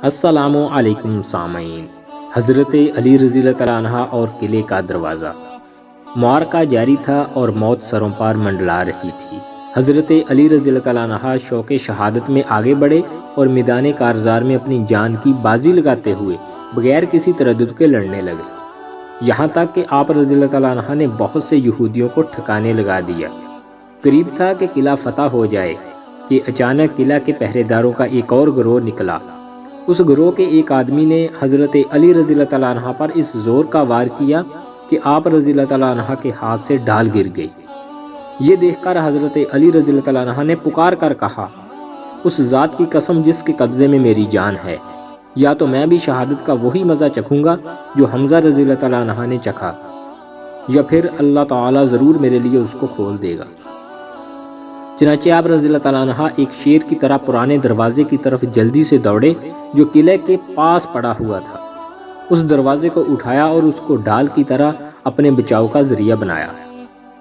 السلام علیکم سامعین۔ حضرت علی رضی اللہ تعالیٰ عنہ اور قلعے کا دروازہ۔ معرکہ جاری تھا اور موت سروں پر منڈلا رہی تھی۔ حضرت علی رضی اللہ تعالیٰ عنہ شوق شہادت میں آگے بڑھے اور میدان کارزار میں اپنی جان کی بازی لگاتے ہوئے بغیر کسی تردد کے لڑنے لگے، یہاں تک کہ آپ رضی اللہ تعالیٰ عنہ نے بہت سے یہودیوں کو ٹھکانے لگا دیا۔ قریب تھا کہ قلعہ فتح ہو جائے کہ اچانک قلعہ کے پہرے داروں کا ایک اور گروہ نکلا۔ اس گروہ کے ایک آدمی نے حضرت علی رضی اللہ تعالیٰ عنہ پر اس زور کا وار کیا کہ آپ رضی اللہ تعالیٰ عنہ کے ہاتھ سے ڈھال گر گئی۔ یہ دیکھ کر حضرت علی رضی اللہ تعالیٰ عنہ نے پکار کر کہا، اس ذات کی قسم جس کے قبضے میں میری جان ہے، یا تو میں بھی شہادت کا وہی مزہ چکھوں گا جو حمزہ رضی اللہ تعالیٰ عنہ نے چکھا، یا پھر اللہ تعالیٰ ضرور میرے لیے اس کو کھول دے گا۔ چنانچہ آپ رضی اللہ تعالیٰ عنہ ایک شیر کی طرح پرانے دروازے کی طرف جلدی سے دوڑے جو قلعے کے پاس پڑا ہوا تھا۔ اس دروازے کو اٹھایا اور اس کو ڈال کی طرح اپنے بچاؤ کا ذریعہ بنایا۔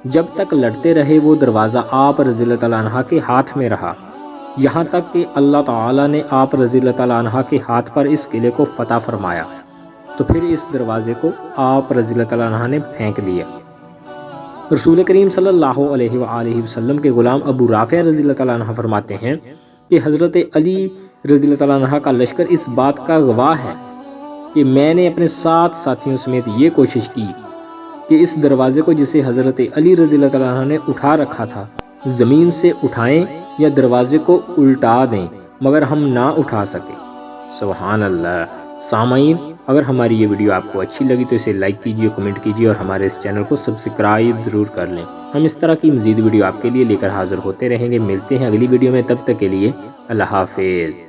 جب تک لڑتے رہے وہ دروازہ آپ رضی اللہ تعالیٰ عنہ کے ہاتھ میں رہا، یہاں تک کہ اللہ تعالیٰ نے آپ رضی اللہ تعالیٰ عنہ کے ہاتھ پر اس قلعے کو فتح فرمایا، تو پھر اس دروازے کو آپ رضی اللہ تعالیٰ عنہ نے پھینک دیا۔ رسول کریم صلی اللہ علیہ وآلہ وسلم کے غلام ابو رافع رضی اللہ تعالیٰ عنہ فرماتے ہیں کہ حضرت علی رضی اللہ تعالیٰ عنہ کا لشکر اس بات کا گواہ ہے کہ میں نے اپنے 7 ساتھیوں سمیت یہ کوشش کی کہ اس دروازے کو جسے حضرت علی رضی اللہ تعالیٰ عنہ نے اٹھا رکھا تھا زمین سے اٹھائیں یا دروازے کو الٹا دیں، مگر ہم نہ اٹھا سکے۔ سبحان اللہ۔ سامعین، اگر ہماری یہ ویڈیو آپ کو اچھی لگی تو اسے لائک کیجیے، کمنٹ کیجیے اور ہمارے اس چینل کو سبسکرائب ضرور کر لیں۔ ہم اس طرح کی مزید ویڈیو آپ کے لیے لے کر حاضر ہوتے رہیں گے۔ ملتے ہیں اگلی ویڈیو میں، تب تک کے لیے اللہ حافظ۔